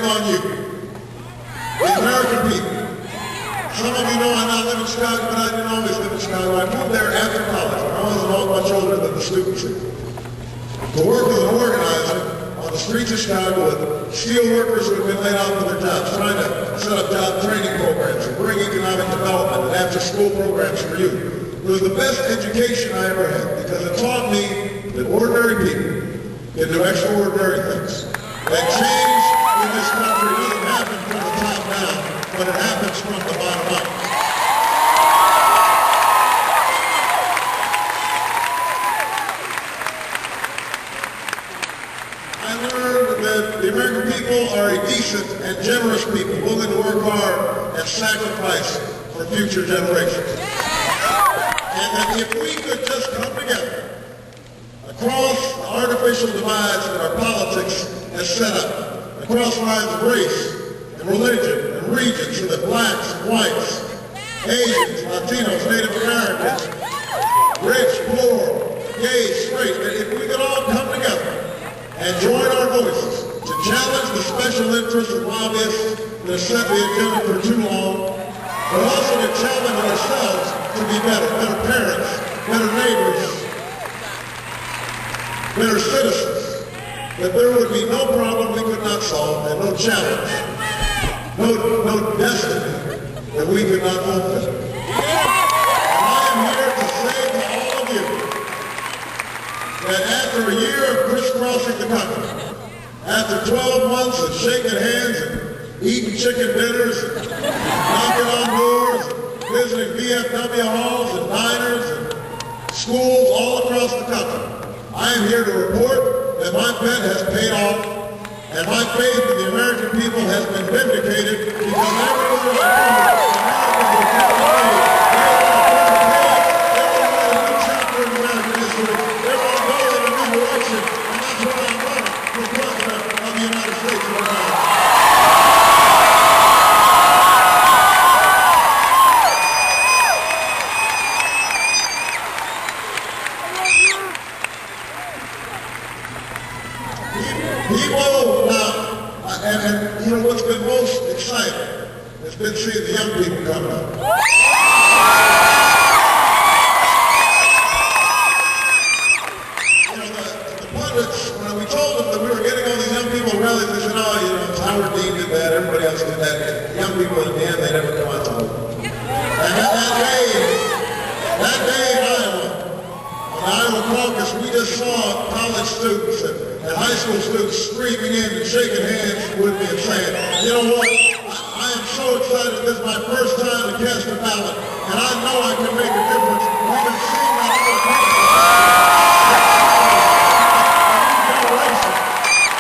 on you, the American people. Some of you know I now live in Chicago, but I didn't always live in Chicago. I moved there after college. I wasn't all much older than the students here. To work as an organizer on the streets of Chicago with steel workers who had been laid off from their jobs, trying to set up job training programs and bring economic development and after-school programs for youth. It was the best education I ever had because it taught me that ordinary people can do extraordinary things. That change in this country doesn't happen from the top down, but it happens from the bottom up. I learned that the American people are a decent and generous people, willing to work hard and sacrifice for future generations. And that if we could just come together across the artificial divides that our politics has set up, across lines of race and religion and region, so that blacks and whites, Asians, Latinos, Native Americans, rich, poor, gay, straight, if we could all come together and join our voices to challenge the special interests of lobbyists that have set the agenda for too long, but also to challenge ourselves to be better parents, better neighbors, better citizens, that there would be no problem we could not solve and no challenge, no destiny that we could not fulfill. And I am here to say to all of you that after a year of crisscrossing the country, after 12 months of shaking hands and eating chicken dinners and knocking on doors and visiting VFW halls and diners and schools all across the country, I am here to report that my bet has paid off and my faith in the American people has been vindicated because everywhere I go, Americans are telling me they want to write a new chapter in American history. They want to go in a new direction, and that's why I'm running for President of the United States of America. People now, and you know what's been most exciting has been seeing the young people coming up. You know, the pundits, when we told them that we were getting all these young people rallies, they said, oh, you know, Howard Dean did that, everybody else did that. Young people in the end, they never come out to vote. And that day in Iowa, on the Iowa caucus, we just saw college students and high school students streaming in and shaking hands with me and saying, you know what, I am so excited, this is my first time to cast a ballot, and I know I can make a difference. We've been seeing that other people. A new generation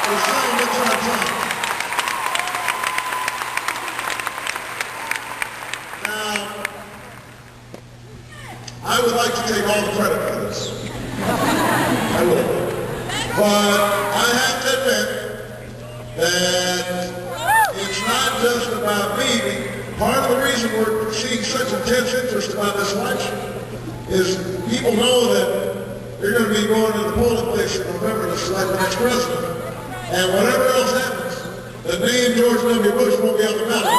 is saying it's our time. Now, I would like to take all the credit for this. I would. But I have to admit that it's not just about me. Part of the reason we're seeing such intense interest about this election is people know that they're going to be going to the polling place in November to select the next president. And whatever else happens, the name George W. Bush won't be on the ballot.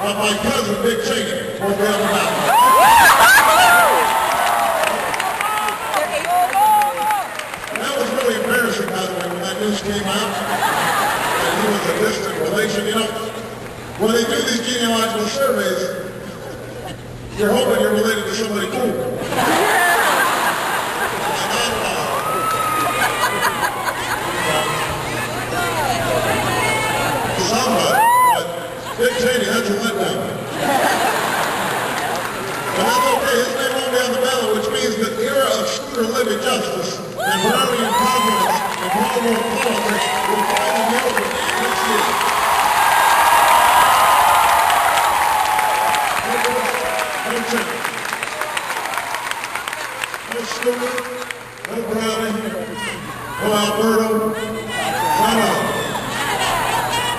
Of my cousin, Big Cheney, won't be on the ballot. That was really embarrassing, by the way, when that news came out. And he was a distant relation. You know, when they do these genealogical surveys, you're hoping you're related to somebody cool. Somebody. Big Cheney, that's a letdown. But that's okay, his name won't be on the ballot, which means that the era of Scooter Libby justice and Bavarian confidence and Baltimore politics will finally be over next year. No Cheney. No Scooter, no Browning, no Alberto, No.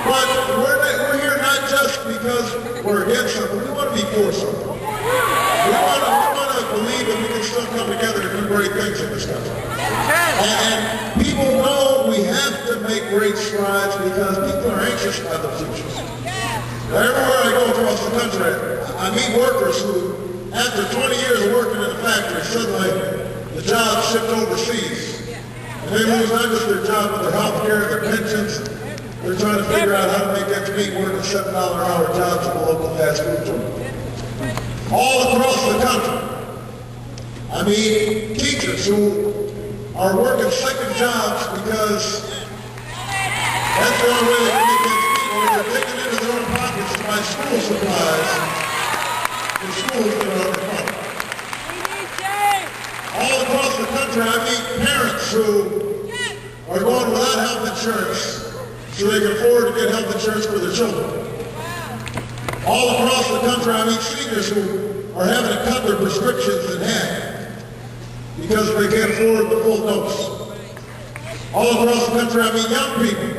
But we're here not just because we're against something. We want to be for something. We want to believe that we can still come together to do great things in this country. And people know we have to make great strides because people are anxious about the future. Everywhere I go across the country, I meet workers who, after 20 years of working in a factory, suddenly the job shipped overseas. And they lose not just their job, but their health care, their pensions. They're trying to figure out how to make ends meet working $7 an hour jobs at the local fast food joint. All across the country. I mean, teachers who are working second jobs because that's the only way they can make ends meet, or they're taking into their own pockets to buy school supplies in schools that are underfunded. All across the country, I meet parents who are going without health insurance so they can afford to get health insurance for their children. All across the country, I meet seniors who are having to cut their prescriptions in half because they can't afford the full dose. All across the country, I meet young people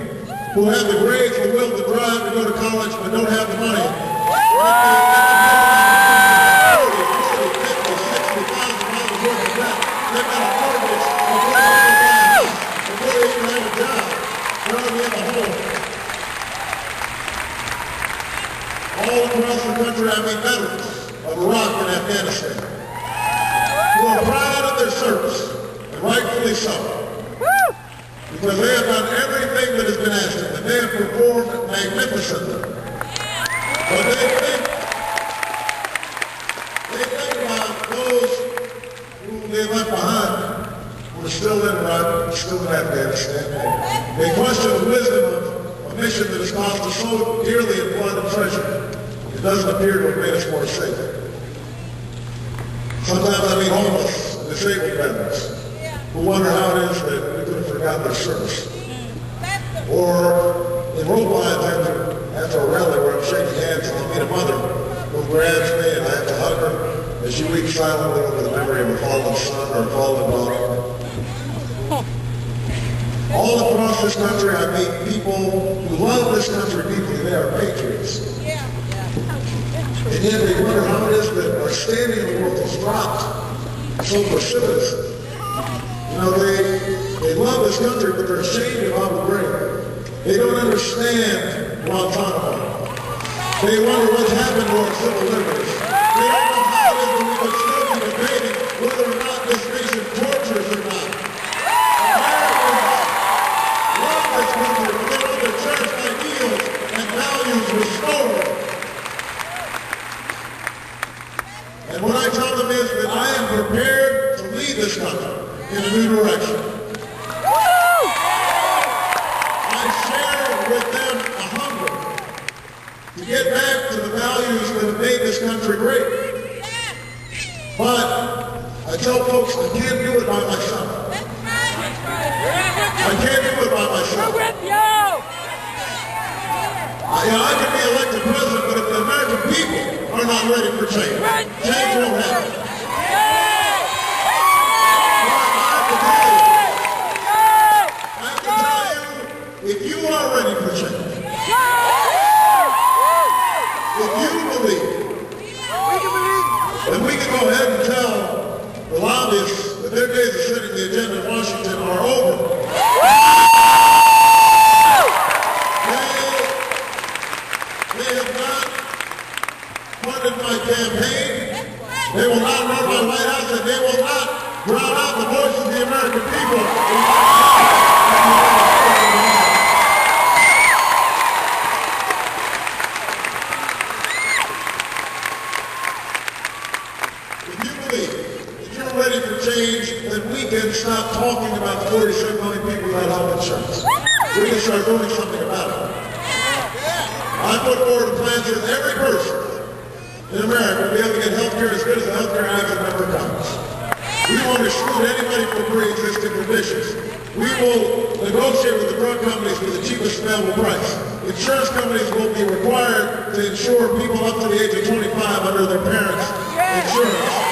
who have the grades, the will, the drive to go to college, but don't have the money. They've got a mortgage before they even have a job. Rather than a home. All across the country, I meet veterans of Iraq and Afghanistan who are proud of their service, and rightfully so, because they have done everything that has been asked of them. They have performed magnificently. But they think about those who they left behind who are still in Iraq, still in Afghanistan. They question the wisdom of a mission that has cost us so dearly in blood and treasure. It doesn't appear to have made us more safe. Sometimes I meet homeless and disabled veterans who wonder how it is that we could have forgotten their service. Or in rope lines after a rally where I'm shaking hands and I meet a mother who grabs me and I have to hug her as she weeps silently over the memory of a fallen son or a fallen daughter. All across this country, I meet people who love this country deeply. They are patriots. And yet they wonder how it is that our standing in the world has dropped so precipitously. You know, they love this country, but they're ashamed of Abu Ghraib. They don't understand Guantanamo. They wonder what's happened to our civil liberties. They don't know how it is that we would still be debating whether or not this nation tortures or not. This country, they want their church ideals and values restored. And what I tell them is that I am prepared to lead this country in a new direction. I share with them a hunger to get back to the values that have made this country great. But I tell folks I can't do it by myself. I can't do it by myself. I can be elected president, but if the American people are not ready for change, change won't happen. I have to tell you, if you are ready for change, if you believe, then we can go ahead and tell the lobbyists that their days of setting the agenda in Washington are over. They have not funded my campaign. They will not run my White House, and they will not drown out the voice of the American people. If you believe that you're ready for change, then we can stop talking about the 47 million people without health insurance. We can start doing something about it. I put forward a plan that every person in America will be able to get health care as good as the Health Care Act has ever comes. We won't exclude anybody from pre-existing conditions. We will negotiate with the drug companies for the cheapest available price. Insurance companies will be required to insure people up to the age of 25 under their parents' insurance.